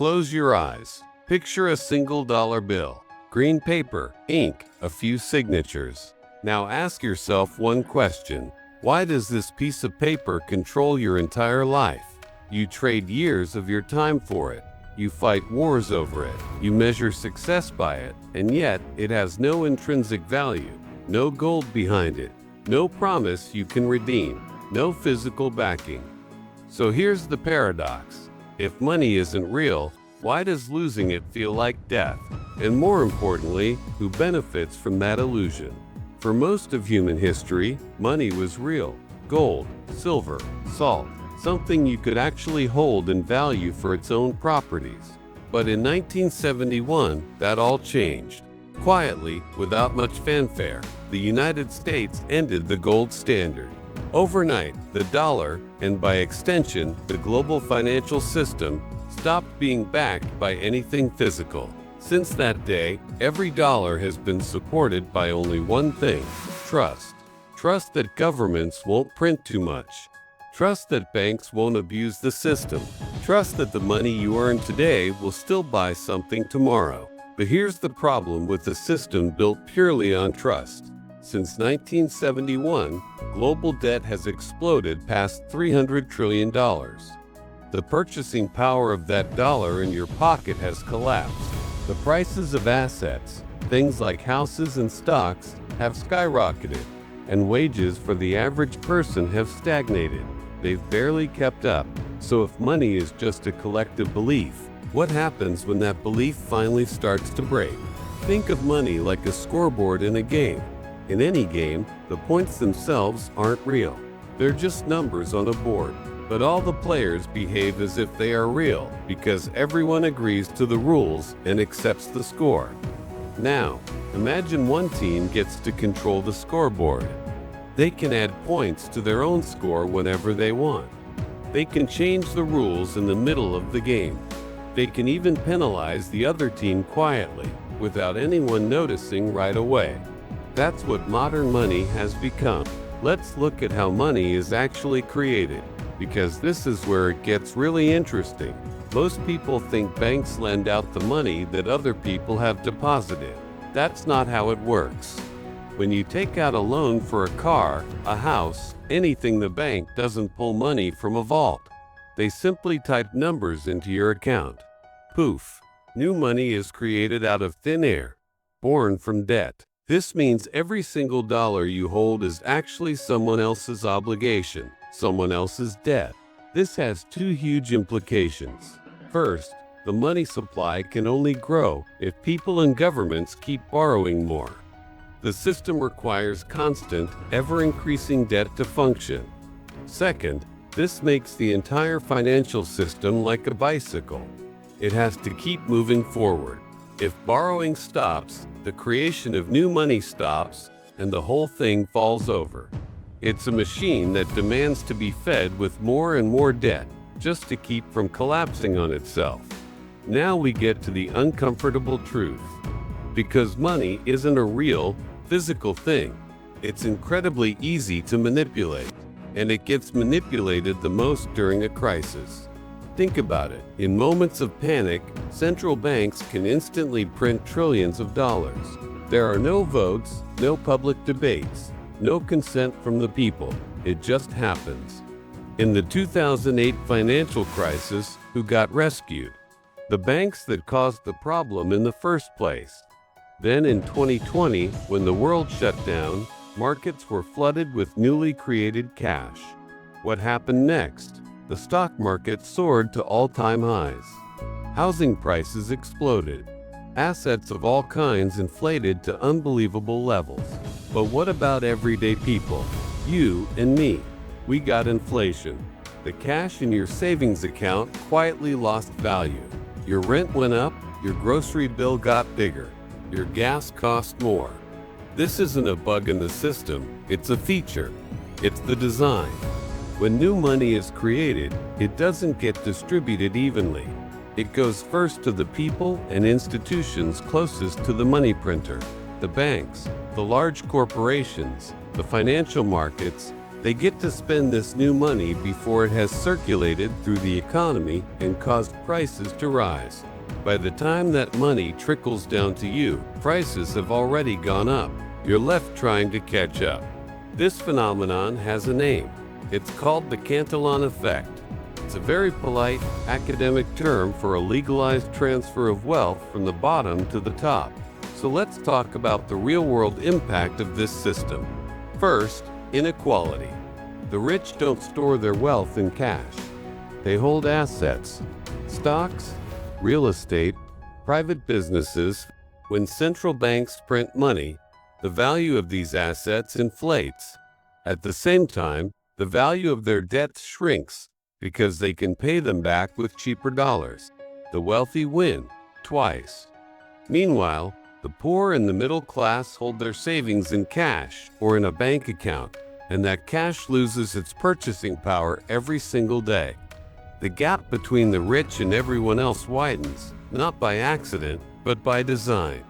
Close your eyes. Picture a single dollar bill. Green paper, ink, a few signatures. Now ask yourself one question. Why does this piece of paper control your entire life? You trade years of your time for it. You fight wars over it. You measure success by it, and yet it has no intrinsic value, no gold behind it, no promise you can redeem, no physical backing. So here's the paradox. If money isn't real, why does losing it feel like death? And more importantly, who benefits from that illusion? For most of human history, money was real. Gold, silver, salt, something you could actually hold and value for its own properties. But in 1971, that all changed. Quietly, without much fanfare, the United States ended the gold standard. Overnight, the dollar, and by extension, the global financial system, stopped being backed by anything physical. Since that day, every dollar has been supported by only one thing: trust. Trust that governments won't print too much. Trust that banks won't abuse the system. Trust that the money you earn today will still buy something tomorrow. But here's the problem with a system built purely on trust. Since 1971, global debt has exploded past $300 trillion. The purchasing power of that dollar in your pocket has collapsed. The prices of assets, things like houses and stocks, have skyrocketed, and wages for the average person have stagnated. They've barely kept up. So if money is just a collective belief, what happens when that belief finally starts to break? Think of money like a scoreboard in a game. In any game, the points themselves aren't real. They're just numbers on a board. But all the players behave as if they are real, because everyone agrees to the rules and accepts the score. Now, imagine one team gets to control the scoreboard. They can add points to their own score whenever they want. They can change the rules in the middle of the game. They can even penalize the other team quietly, without anyone noticing right away. That's what modern money has become. Let's look at how money is actually created, because this is where it gets really interesting. Most people think banks lend out the money that other people have deposited. That's not how it works. When you take out a loan for a car, a house, anything, the bank doesn't pull money from a vault. They simply type numbers into your account. Poof! New money is created out of thin air, born from debt. This means every single dollar you hold is actually someone else's obligation, someone else's debt. This has two huge implications. First, the money supply can only grow if people and governments keep borrowing more. The system requires constant, ever-increasing debt to function. Second, this makes the entire financial system like a bicycle. It has to keep moving forward. If borrowing stops, the creation of new money stops, and the whole thing falls over. It's a machine that demands to be fed with more and more debt, just to keep from collapsing on itself. Now we get to the uncomfortable truth. Because money isn't a real, physical thing, it's incredibly easy to manipulate, and it gets manipulated the most during a crisis. Think about it. In moments of panic, central banks can instantly print trillions of dollars. There are no votes, no public debates, no consent from the people. It just happens. In the 2008 financial crisis, who got rescued? The banks that caused the problem in the first place. Then in 2020, when the world shut down, markets were flooded with newly created cash. What happened next? The stock market soared to all-time highs. Housing prices exploded. Assets of all kinds inflated to unbelievable levels. But what about everyday people? You and me. We got inflation. The cash in your savings account quietly lost value. Your rent went up, your grocery bill got bigger, your gas cost more. This isn't a bug in the system, it's a feature. It's the design. When new money is created, it doesn't get distributed evenly. It goes first to the people and institutions closest to the money printer. The banks, the large corporations, the financial markets, They get to spend this new money before it has circulated through the economy and caused prices to rise. By the time that money trickles down to you, prices have already gone up. You're left trying to catch up. This phenomenon has a name. It's called the Cantillon effect. It's a very polite, academic term for a legalized transfer of wealth from the bottom to the top. So let's talk about the real-world impact of this system. First, inequality. The rich don't store their wealth in cash. They hold assets, stocks, real estate, private businesses. When central banks print money, the value of these assets inflates. At the same time, the value of their debts shrinks because they can pay them back with cheaper dollars. The wealthy win twice. Meanwhile, the poor and the middle class hold their savings in cash or in a bank account, and that cash loses its purchasing power every single day. The gap between the rich and everyone else widens, not by accident, but by design.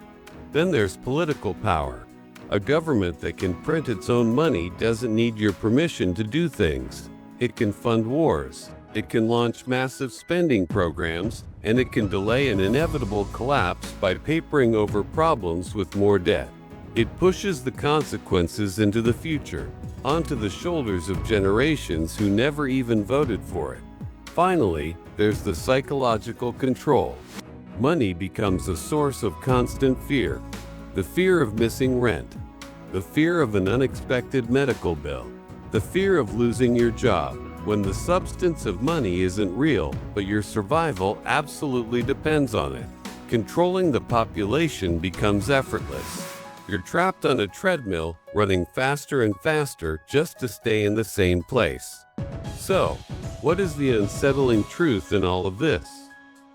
Then there's political power. A government that can print its own money doesn't need your permission to do things. It can fund wars, it can launch massive spending programs, and it can delay an inevitable collapse by papering over problems with more debt. It pushes the consequences into the future, onto the shoulders of generations who never even voted for it. Finally, there's the psychological control. Money becomes a source of constant fear. The fear of missing rent, the fear of an unexpected medical bill, the fear of losing your job, when the substance of money isn't real, but your survival absolutely depends on it. Controlling the population becomes effortless. You're trapped on a treadmill, running faster and faster just to stay in the same place. So, what is the unsettling truth in all of this?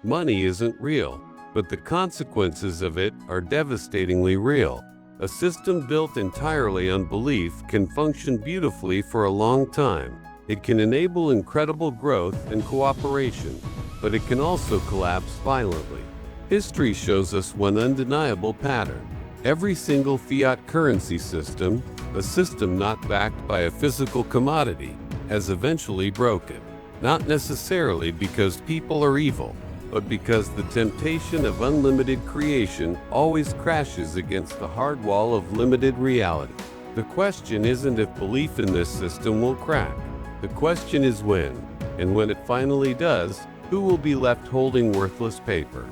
Money isn't real, but the consequences of it are devastatingly real. A system built entirely on belief can function beautifully for a long time. It can enable incredible growth and cooperation, but it can also collapse violently. History shows us one undeniable pattern. Every single fiat currency system, a system not backed by a physical commodity, has eventually broken. Not necessarily because people are evil, but because the temptation of unlimited creation always crashes against the hard wall of limited reality. The question isn't if belief in this system will crack. The question is when, and when it finally does, who will be left holding worthless paper?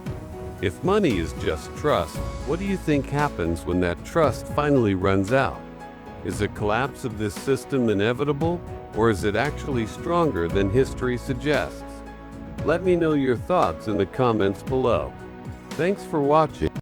If money is just trust, what do you think happens when that trust finally runs out? Is a collapse of this system inevitable, or is it actually stronger than history suggests? Let me know your thoughts in the comments below. Thanks for watching.